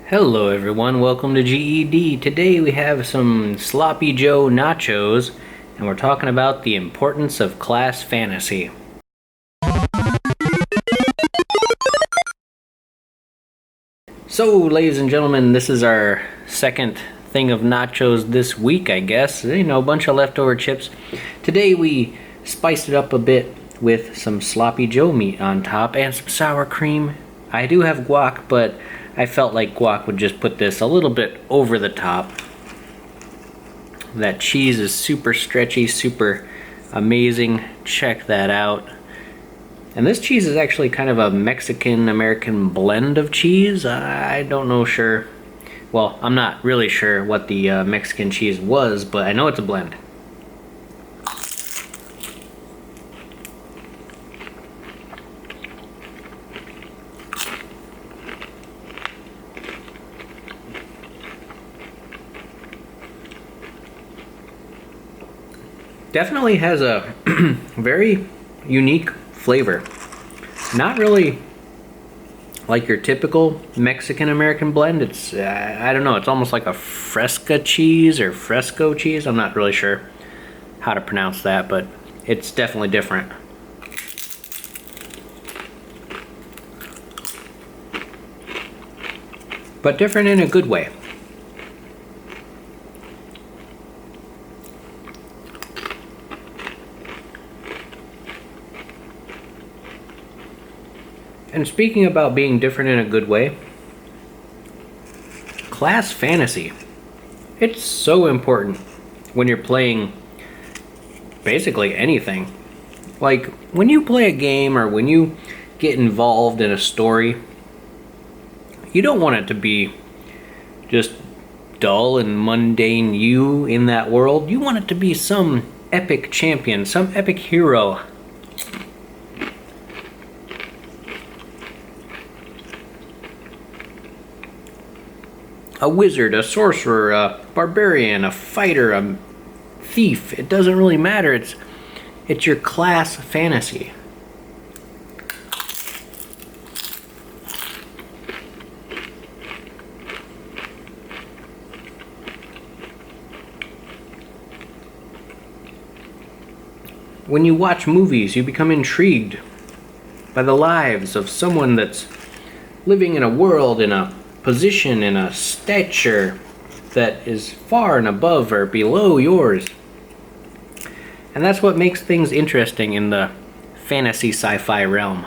Hello everyone, welcome to GED. Today we have some Sloppy Joe nachos, and we're talking about the importance of class fantasy. So, ladies and gentlemen, this is our second thing of nachos this week, I guess. You know, a bunch of leftover chips. Today we spiced it up a bit with some Sloppy Joe meat on top and some sour cream. I do have guac, but I felt like guac would just put this a little bit over the top. That cheese is super stretchy, super amazing. Check that out. And this cheese is actually kind of a Mexican-American blend of cheese. I don't know sure. Well, I'm not really sure what the Mexican cheese was, but I know it's a blend. Definitely has a very unique flavor. Not really like your typical Mexican-American blend. It's, I don't know, it's almost like a Fresca cheese or Fresco cheese. I'm not really sure how to pronounce that, but it's definitely different. But different in a good way. And speaking about being different in a good way, class fantasy. It's so important when you're playing basically anything. Like, when you play a game or when you get involved in a story, you don't want it to be just dull and mundane you in that world. You want it to be some epic champion, some epic hero. A wizard, a sorcerer, a barbarian, a fighter, a thief. It doesn't really matter. It's your class fantasy. When you watch movies, you become intrigued by the lives of someone that's living in a world, in a position, in a stature that is far and above or below yours. And that's what makes things interesting in the fantasy sci-fi realm.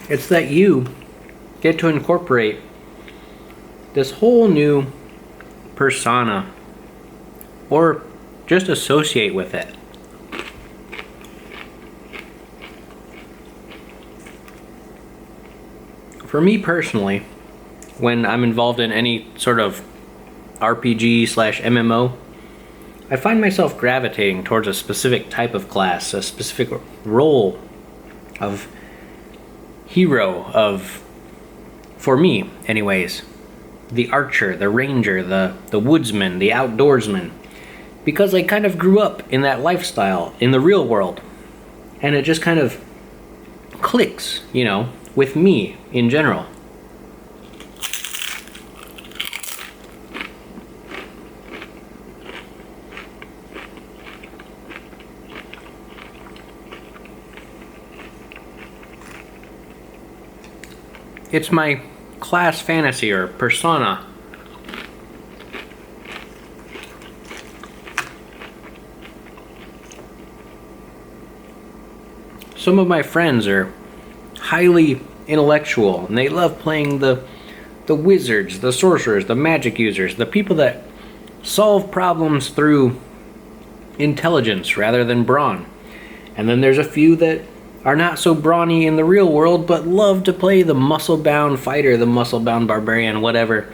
It's that you get to incorporate this whole new persona, or just associate with it. For me personally, when I'm involved in any sort of RPG slash MMO, I find myself gravitating towards a specific type of class, a specific role of hero, for me anyways, the archer, the ranger, the woodsman, the outdoorsman, because I kind of grew up in that lifestyle in the real world, and it just kind of clicks, you know, with me in general. It's my class fantasy or persona. Some of my friends are highly intellectual and they love playing the wizards, the sorcerers, the magic users, the people that solve problems through intelligence rather than brawn. And then there's a few that are not so brawny in the real world, but love to play the muscle-bound fighter, the muscle-bound barbarian, whatever.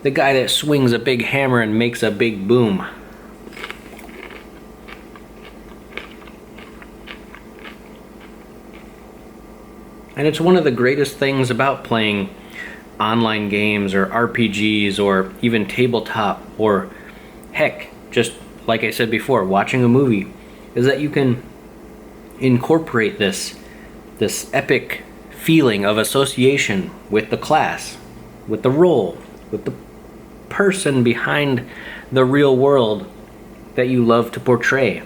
The guy that swings a big hammer and makes a big boom. And it's one of the greatest things about playing online games or RPGs or even tabletop, or heck, just like I said before, watching a movie, is that you can incorporate this epic feeling of association with the class, with the role, with the person behind the real world that you love to portray.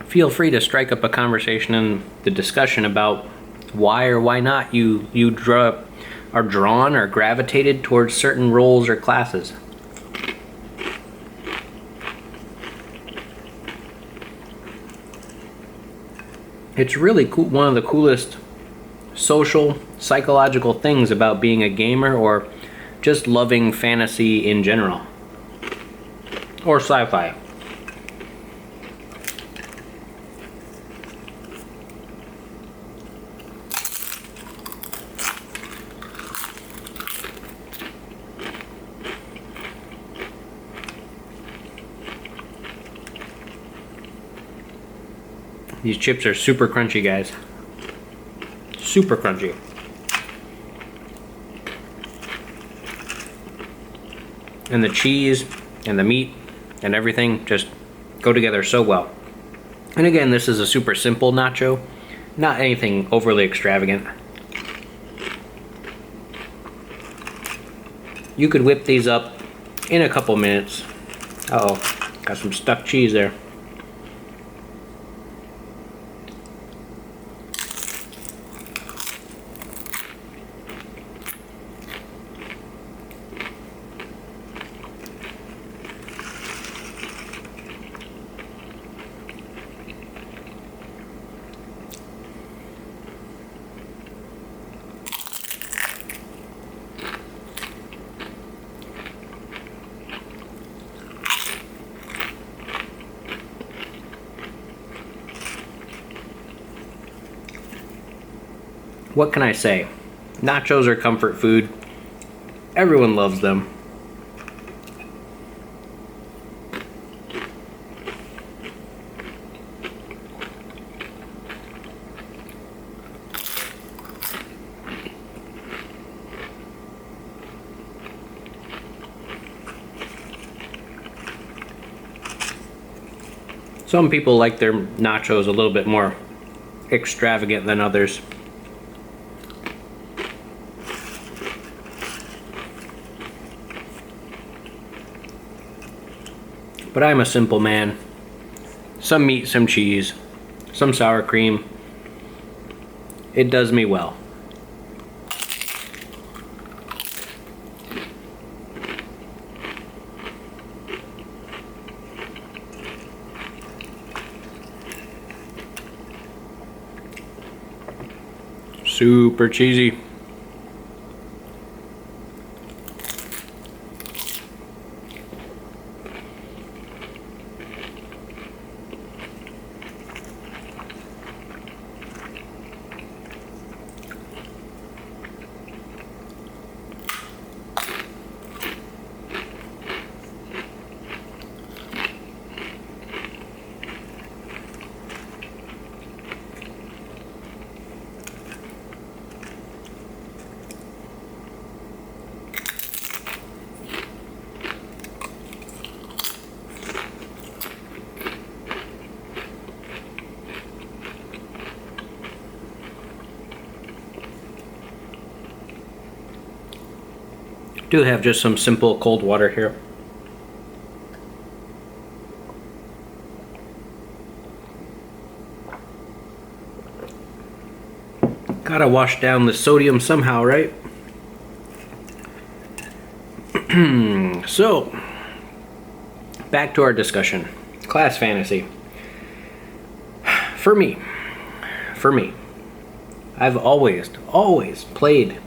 Feel free to strike up a conversation in the discussion about why or why not you are drawn or gravitated towards certain roles or classes. It's really cool. One of the coolest social, psychological things about being a gamer or just loving fantasy in general. Or sci-fi. These chips are super crunchy, guys. Super crunchy. And the cheese and the meat and everything just go together so well. And again, this is a super simple nacho, not anything overly extravagant. You could whip these up in a couple minutes. Uh-oh, got some stuck cheese there. What can I say? Nachos are comfort food. Everyone loves them. Some people like their nachos a little bit more extravagant than others. But I'm a simple man. Some meat, some cheese, some sour cream. It does me well. Super cheesy. Do have just some simple cold water here. Gotta wash down the sodium somehow, right? So, back to our discussion. Class fantasy. For me, I've always played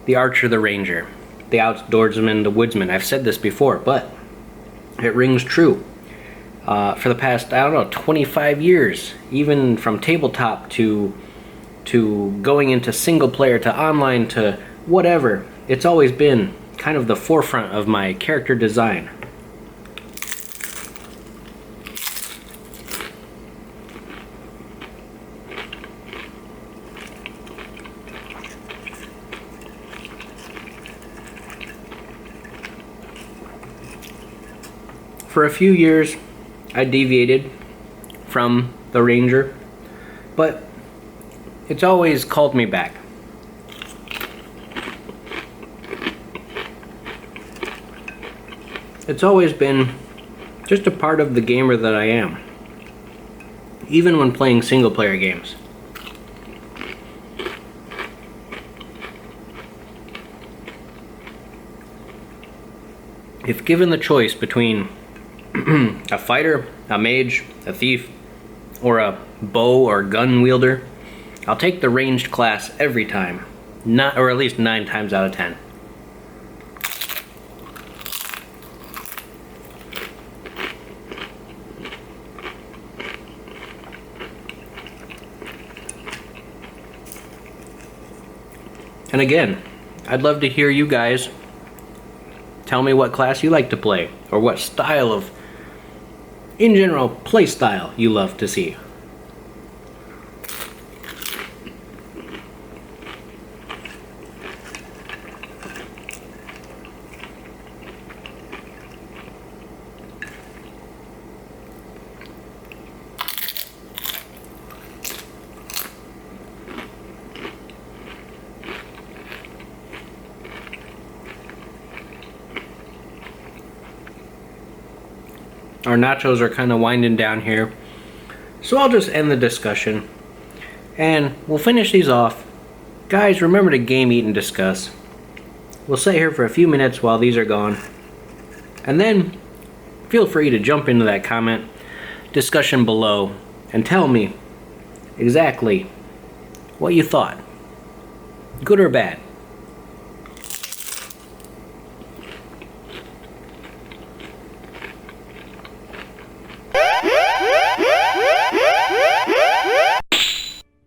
the archer, the ranger, the outdoorsman, the woodsman. I've said this before, but it rings true. For the past, 25 years, even from tabletop to going into single player to online to whatever, it's always been kind of the forefront of my character design. for a few years, I deviated from the Ranger, but it's always called me back. It's always been just a part of the gamer that I am, even when playing single player games. If given the choice between a fighter, a mage, a thief, or a bow or gun wielder, I'll take the ranged class every time, or at least 9 times out of 10. And again, I'd love to hear you guys tell me what class you like to play, or what style of, in general, play style you love to see. Our nachos are kind of winding down here, so I'll just end the discussion and we'll finish these off. Guys, remember to game, eat, and discuss. We'll sit here for a few minutes while these are gone, and then feel free to jump into that comment discussion below and tell me exactly what you thought, good or bad.